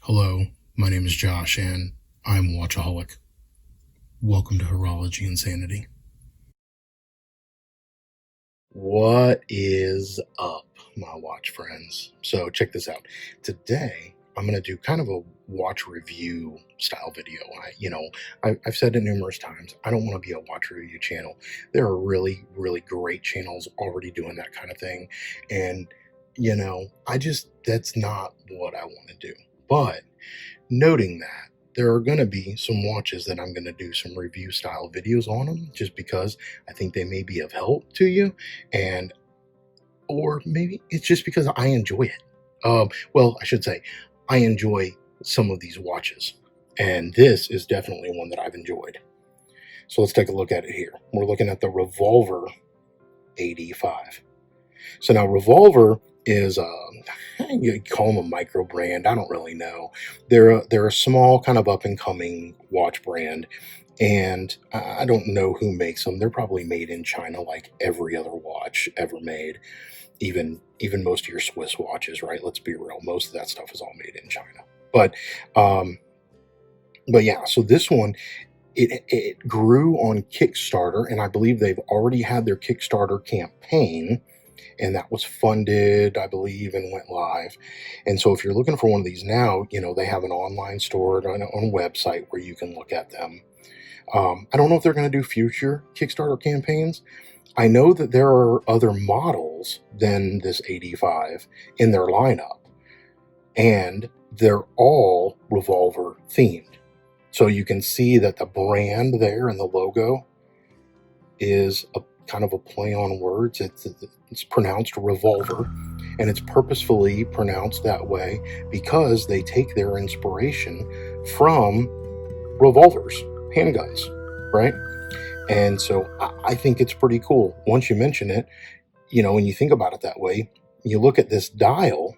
Hello, my name is Josh, and I'm a watchaholic. Welcome to Horology Insanity. What is up, my watch friends? So check this out. Today, I'm going to do kind of a watch review style video. I've said it numerous times. I don't want to be a watch review channel. There are really, really great channels already doing that kind of thing. And, that's not what I want to do. But noting that, there are going to be some watches that I'm going to do some review style videos on them just because I think they may be of help to you, and or maybe it's just because I enjoy it. Well, I should say I enjoy some of these watches, and this is definitely one that I've enjoyed. So let's take a look at it here. We're looking at the Revolver AD5. So now Revolver is you call them a micro brand. I don't really know. They're a small kind of up and coming watch brand, and I don't know who makes them. They're probably made in China, like every other watch ever made. Even most of your Swiss watches, right? Let's be real. Most of that stuff is all made in China. Um, but yeah. So this one, it grew on Kickstarter, and I believe they've already had their Kickstarter campaign, and that was funded, I believe, and went live. And so if you're looking for one of these now, they have an online store on a website where you can look at them. I don't know if they're going to do future Kickstarter campaigns. I know that there are other models than this 85 in their lineup, and they're all Revolver themed. So you can see that the brand there and the logo is a kind of a play on words. It's pronounced Revolver, and it's purposefully pronounced that way because they take their inspiration from revolvers, handguns, right? And so I think it's pretty cool. Once you mention it, when you think about it that way, you look at this dial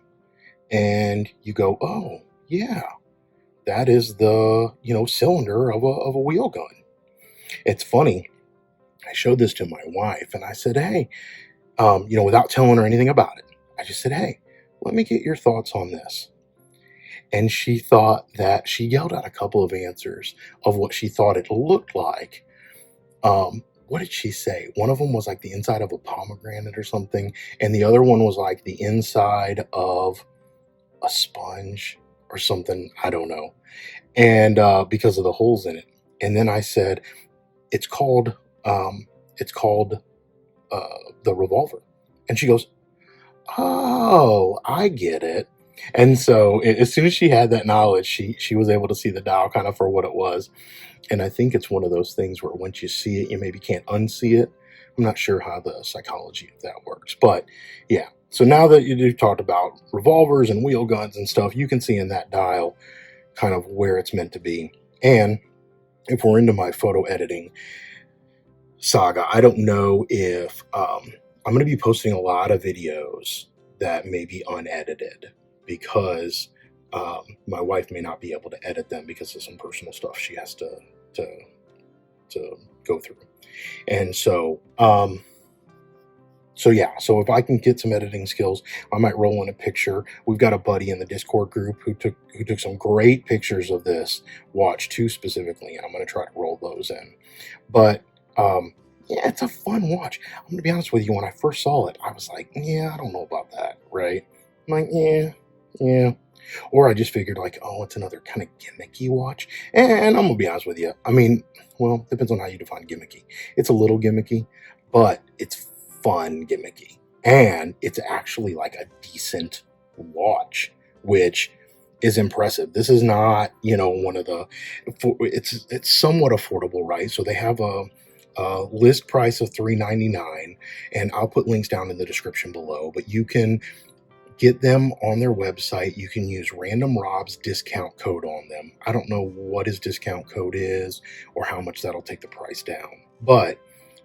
and you go, oh, yeah, that is the, cylinder of a wheel gun. It's funny. I showed this to my wife and I said, hey, without telling her anything about it, I just said, hey, let me get your thoughts on this. And she yelled out a couple of answers of what she thought it looked like. What did she say? One of them was like the inside of a pomegranate or something. And the other one was like the inside of a sponge or something. I don't know. And because of the holes in it. And then I said, it's called the Revolver. And she goes, oh, I get it. And so as soon as she had that knowledge, she was able to see the dial kind of for what it was. And I think it's one of those things where once you see it, you maybe can't unsee it. I'm not sure how the psychology of that works, but yeah. So now that you've talked about revolvers and wheel guns and stuff, you can see in that dial kind of where it's meant to be. And if we're into my photo editing saga, I don't know if I'm going to be posting a lot of videos that may be unedited because my wife may not be able to edit them because of some personal stuff she has to go through. And so so if I can get some editing skills, I might roll in a picture. We've got a buddy in the Discord group who took some great pictures of this watch too, specifically, and I'm going to try to roll those in. But yeah, it's a fun watch. I'm going to be honest with you. When I first saw it, I was like, yeah, I don't know about that, right? I'm like, yeah. Or I just figured like, oh, it's another kind of gimmicky watch. And I'm going to be honest with you. I mean, well, depends on how you define gimmicky. It's a little gimmicky, but it's fun gimmicky. And it's actually like a decent watch, which is impressive. This is not, one of the, it's somewhat affordable, right? So they have a list price of $399, and I'll put links down in the description below, but you can get them on their website. You can use Random Rob's discount code on them. I don't know what his discount code is or how much that'll take the price down, but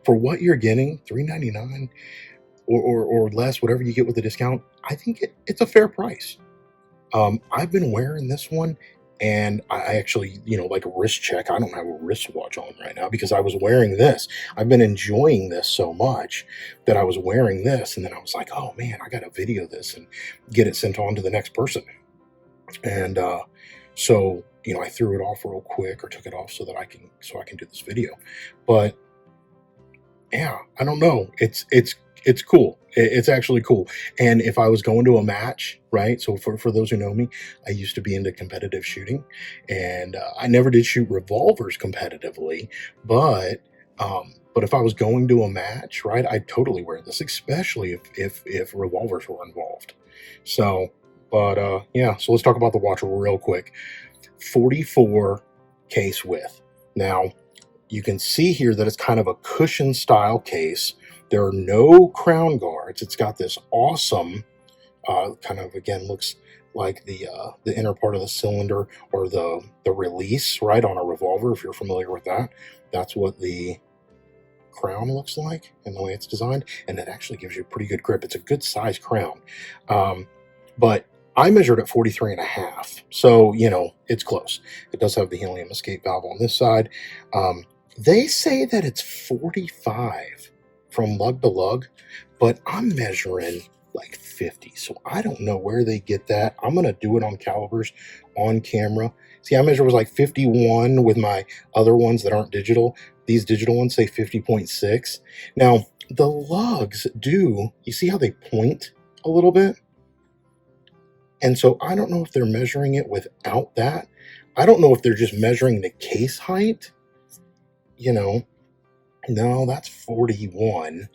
for what you're getting, $399 or less, whatever you get with the discount, I think it's a fair price. I've been wearing this one, and I actually, like a wrist check. I don't have a wristwatch on right now because I was wearing this. I've been enjoying this so much that I was wearing this, and then I was like, oh man, I got to video this and get it sent on to the next person. And so, you know, I threw it off real quick, or took it off so that I can do this video. But yeah, I don't know. It's cool. It's actually cool. And if I was going to a match, right? So for those who know me, I used to be into competitive shooting, and I never did shoot revolvers competitively, but but if I was going to a match, right, I'd totally wear this, especially if revolvers were involved. So, but yeah. So let's talk about the watch real quick. 44 case width. Now, you can see here that it's kind of a cushion style case. There are no crown guards. It's got this awesome kind of, again, looks like the inner part of the cylinder, or the release, right, on a revolver. If you're familiar with that, that's what the crown looks like and the way it's designed, and it actually gives you pretty good grip. It's a good size crown. But I measured at 43 and a half, so you know it's close. It does have the helium escape valve on this side. They say that it's 45 from lug to lug, but I'm measuring like 50, so I don't know where they get that. I'm gonna do it on calibers on camera. See, I measure was like 51 with my other ones that aren't digital. These digital ones say 50.6. Now, the lugs do, you see how they point a little bit? And so I don't know if they're measuring it without that. I don't know if they're just measuring the case height. You know, no, that's 41.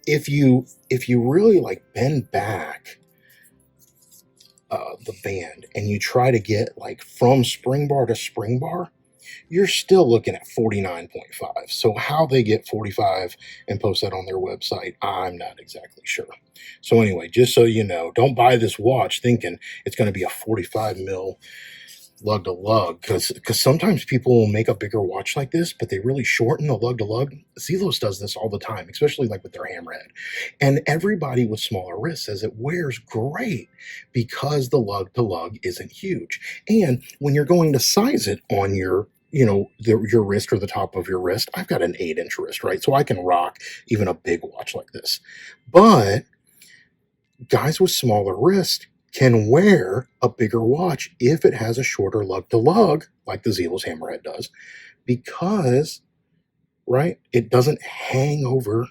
If you really like bend back the band and you try to get like from spring bar to spring bar, you're still looking at 49.5. So how they get 45 and post that on their website, I'm not exactly sure. So anyway, just so you know, don't buy this watch thinking it's going to be a 45 mil lug to lug, because sometimes people will make a bigger watch like this, but they really shorten the lug to lug. Zelos does this all the time, especially like with their hammerhead. And everybody with smaller wrists says it wears great because the lug to lug isn't huge. And when you're going to size it on your, you know, your wrist or the top of your wrist, I've got an 8-inch wrist, right? So I can rock even a big watch like this. But guys with smaller wrists can wear a bigger watch if it has a shorter lug to lug, like the Zelos hammerhead does, because, right, it doesn't hang over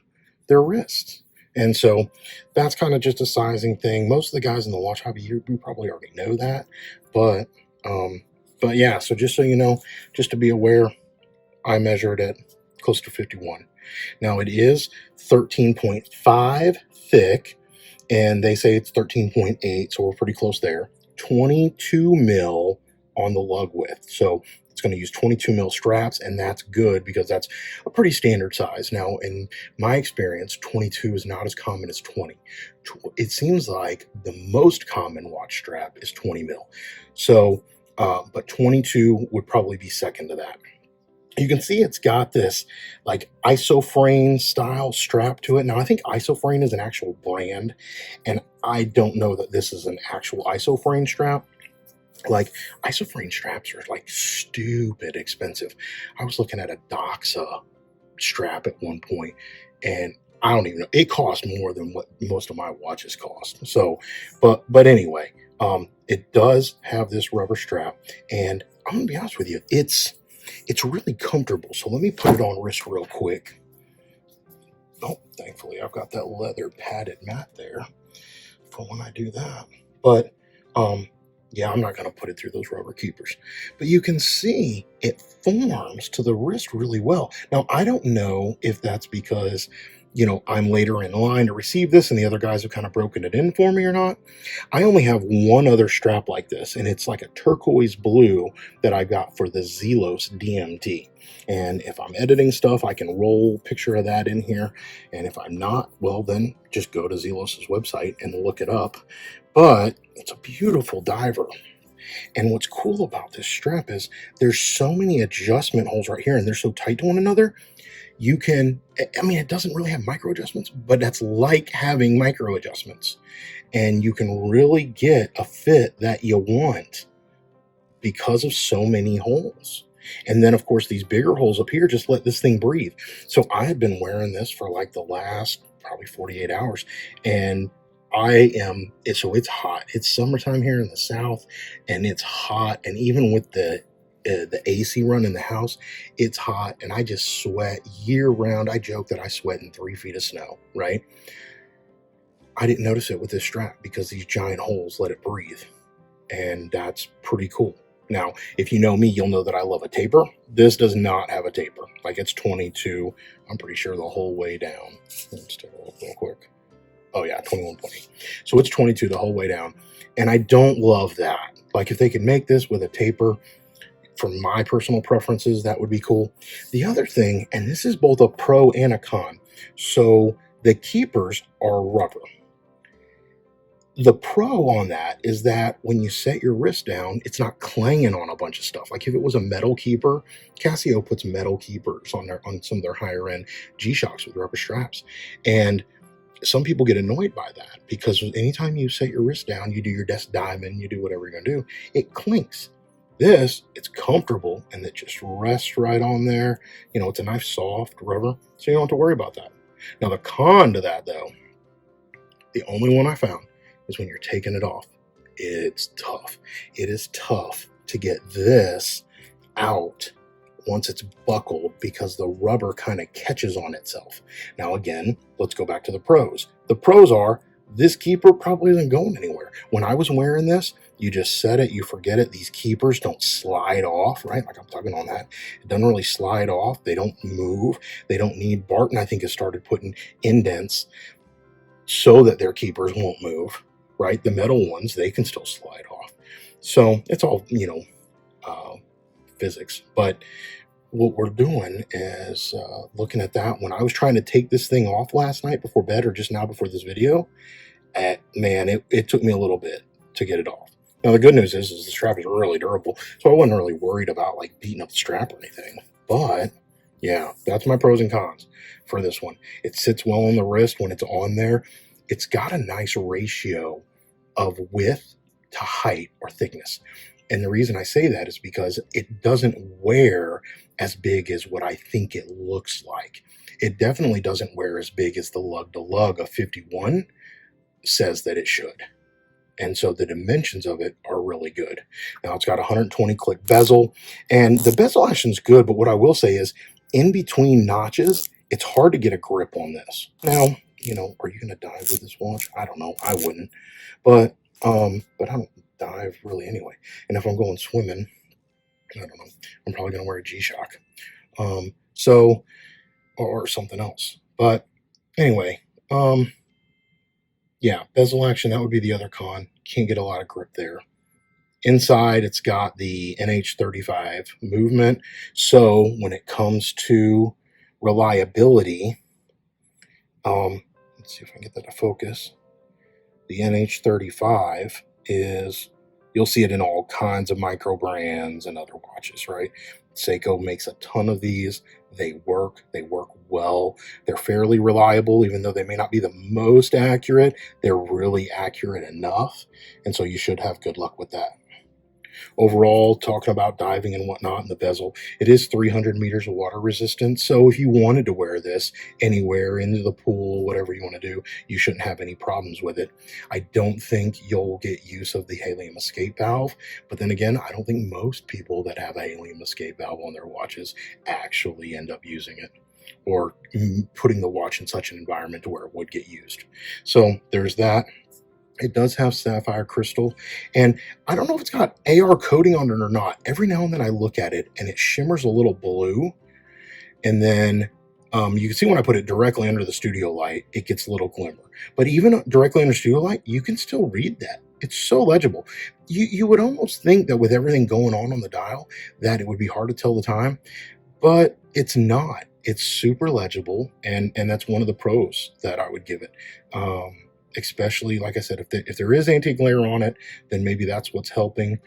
their wrists. And so that's kind of just a sizing thing. Most of the guys in the watch hobby, you probably already know that, but yeah. So just so you know, just to be aware, I measured at close to 51. Now it is 13.5 thick, and they say it's 13.8, so we're pretty close there. 22 mil on the lug width. So it's going to use 22 mil straps, and that's good because that's a pretty standard size. Now, in my experience, 22 is not as common as 20. It seems like the most common watch strap is 20 mil. So, but 22 would probably be second to that. You can see it's got this like isofrane style strap to it. Now, I think isofrane is an actual brand, and I don't know that this is an actual isofrane strap. Like, isofrane straps are like stupid expensive. I was looking at a Doxa strap at one point, and I don't even know. It cost more than what most of my watches cost. So, but anyway, it does have this rubber strap, and I'm gonna be honest with you, it's really comfortable. So let me put it on wrist real quick. Oh, thankfully I've got that leather padded mat there for when I do that. But yeah, I'm not going to put it through those rubber keepers. But you can see it forms to the wrist really well. Now, I don't know if that's because, you know, I'm later in line to receive this and the other guys have kind of broken it in for me or not. I only have one other strap like this, and it's like a turquoise blue that I got for the Zelos DMT. And if I'm editing stuff, I can roll a picture of that in here. And if I'm not, well, then just go to Zelos's website and look it up. But it's a beautiful diver. And what's cool about this strap is there's so many adjustment holes right here, and they're so tight to one another. You can, I mean, it doesn't really have micro adjustments, but that's like having micro adjustments. And you can really get a fit that you want because of so many holes. And then, of course, these bigger holes up here just let this thing breathe. So I had been wearing this for like the last probably 48 hours, and so it's hot. It's summertime here in the South, and it's hot. And even with the AC run in the house, it's hot, and I just sweat year round. I joke that I sweat in 3 feet of snow, right? I didn't notice it with this strap because these giant holes let it breathe, and that's pretty cool. Now, if you know me, you'll know that I love a taper. This does not have a taper. Like, it's 22, I'm pretty sure, the whole way down. Let's take a look real quick. Oh yeah, 21.8. So it's 22 the whole way down. And I don't love that. Like, if they could make this with a taper, for my personal preferences, that would be cool. The other thing, and this is both a pro and a con. So the keepers are rubber. The pro on that is that when you set your wrist down, it's not clanging on a bunch of stuff. Like if it was a metal keeper, Casio puts metal keepers on some of their higher end G-Shocks with rubber straps. And some people get annoyed by that because anytime you set your wrist down, you do your desk diamond, you do whatever you're gonna do, it clinks. This, it's comfortable and it just rests right on there. You know, it's a nice soft rubber, so you don't have to worry about that. Now the con to that though, the only one I found is when you're taking it off. It's tough. It is tough to get this out once it's buckled because the rubber kind of catches on itself. Now again, let's go back to the pros. The pros are this keeper probably isn't going anywhere. When I was wearing this, you just set it, you forget it. These keepers don't slide off, right? Like I'm tugging on that. It doesn't really slide off. They don't move. They don't need, Barton, I think, has started putting indents so that their keepers won't move, right? The metal ones, they can still slide off. So it's all, physics. But what we're doing is looking at that. When I was trying to take this thing off last night before bed, or just now before this video, man, it took me a little bit to get it off. Now, the good news is the strap is really durable, so I wasn't really worried about like beating up the strap or anything. But yeah, that's my pros and cons for this one. It sits well on the wrist when it's on there. It's got a nice ratio of width to height or thickness. And the reason I say that is because it doesn't wear as big as what I think it looks like. It definitely doesn't wear as big as the lug-to-lug of 51 says that it should. And so the dimensions of it are really good. Now it's got a 120 click bezel, and the bezel action's good, but what I will say is in between notches, it's hard to get a grip on this. Now, are you gonna dive with this watch? I don't know. I wouldn't. But I don't dive really anyway. And if I'm going swimming, I don't know. I'm probably gonna wear a G-Shock. Or something else. But anyway, yeah, bezel action, that would be the other con. Can't get a lot of grip there. Inside, it's got the NH35 movement. So when it comes to reliability, let's see if I can get that to focus. The NH35 is, you'll see it in all kinds of micro brands and other watches, right? Seiko makes a ton of these. They work well. They're fairly reliable, even though they may not be the most accurate. They're really accurate enough. And so you should have good luck with that. Overall, talking about diving and whatnot in the bezel, it is 300 meters of water resistance. So if you wanted to wear this anywhere, into the pool, whatever you want to do, you shouldn't have any problems with it. I don't think you'll get use of the helium escape valve. But then again, I don't think most people that have a helium escape valve on their watches actually end up using it, or putting the watch in such an environment to where it would get used. So there's that. It does have sapphire crystal, and I don't know if it's got AR coating on it or not. Every now and then I look at it and it shimmers a little blue, and then you can see when I put it directly under the studio light, it gets a little glimmer. But even directly under studio light, you can still read that. It's so legible. You would almost think that with everything going on the dial that it would be hard to tell the time, but it's not. It's super legible, and that's one of the pros that I would give it. Especially, like I said, if there is anti-glare on it, then maybe that's what's helping.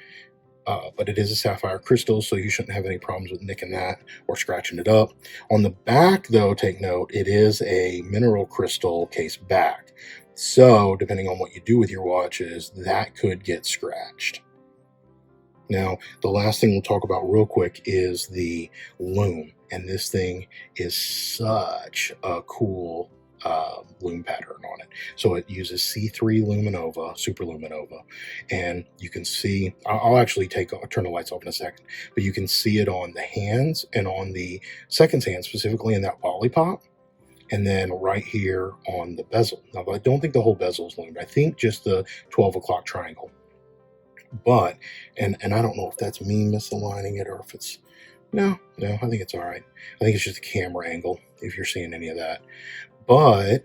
But it is a sapphire crystal, so you shouldn't have any problems with nicking that or scratching it up. On the back, though, take note, it is a mineral crystal case back. So depending on what you do with your watches, that could get scratched. Now, the last thing we'll talk about real quick is the Lume. And this thing is such a cool lume pattern on it. So it uses C3 Luminova, Super Luminova, and you can see, I'll actually turn the lights off in a second, but you can see it on the hands and on the second hand, specifically in that lollipop, and then right here on the bezel. Now, I don't think the whole bezel is loomed. I think just the 12 o'clock triangle. But, and I don't know if that's me misaligning it or if it's, no, I think it's all right. I think it's just a camera angle, if you're seeing any of that. But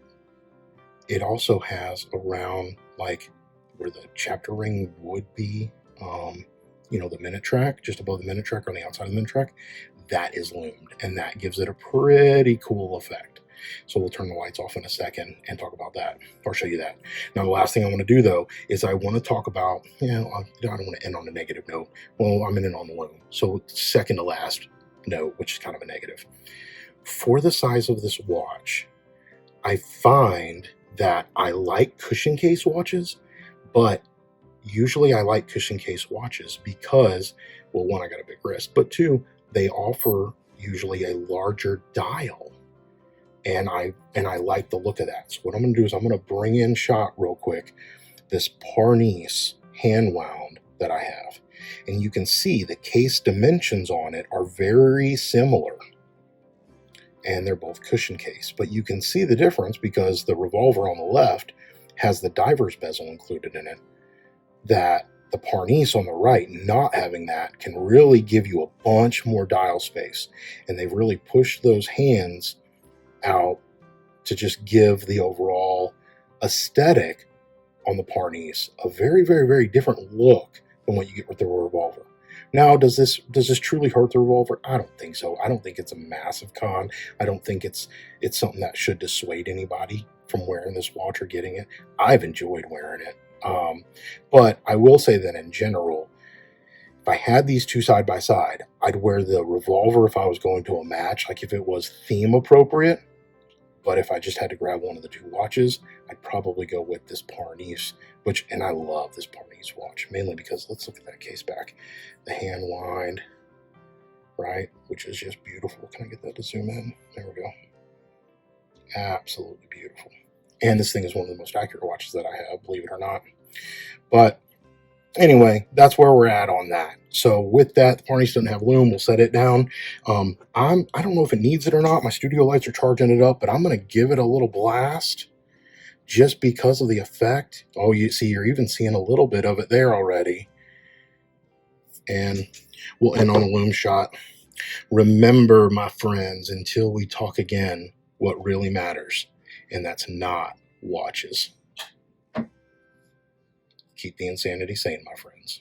it also has around like where the chapter ring would be, you know, the minute track, just above the minute track on the outside of the minute track, that is loomed, and that gives it a pretty cool effect. So we'll turn the lights off in a second and talk about that, or show you that. Now, the last thing I want to do though is I want to talk about, you know, I don't want to end on a negative note. Well, I'm in on the loom. So second to last note, which is kind of a negative. For the size of this watch, I find that I like cushion case watches, but usually I like cushion case watches because, well, one, I got a big wrist, but two, they offer usually a larger dial. And I like the look of that. So what I'm going to do is I'm going to bring in shot real quick this Parnis hand wound that I have. And you can see the case dimensions on it are very similar. And they're both cushion case. But you can see the difference because the Revolver on the left has the diver's bezel included in it. That the Parnis on the right, not having that, can really give you a bunch more dial space. And they've really pushed those hands out to just give the overall aesthetic on the Parnis a very, very, very different look than what you get with the Revolver. Now, does this truly hurt the Revolver? I don't think so. I don't think it's a massive con. I don't think it's something that should dissuade anybody from wearing this watch or getting it. I've enjoyed wearing it. But I will say that in general, if I had these two side by side, I'd wear the Revolver if I was going to a match, like if it was theme appropriate. But if I just had to grab one of the two watches, I'd probably go with this Parnis, and I love this Parnis watch, mainly because, let's look at that case back. The hand wind, right, which is just beautiful. Can I get that to zoom in? There we go. Absolutely beautiful. And this thing is one of the most accurate watches that I have, believe it or not. But anyway, that's where we're at on that. So with that, the Parnis doesn't have lume. We'll set it down. I don't know if it needs it or not. My studio lights are charging it up, but I'm going to give it a little blast just because of the effect. Oh, you see, you're even seeing a little bit of it there already. And we'll end on a lume shot. Remember, my friends, until we talk again, what really matters, and that's not watches. Keep the insanity sane, my friends.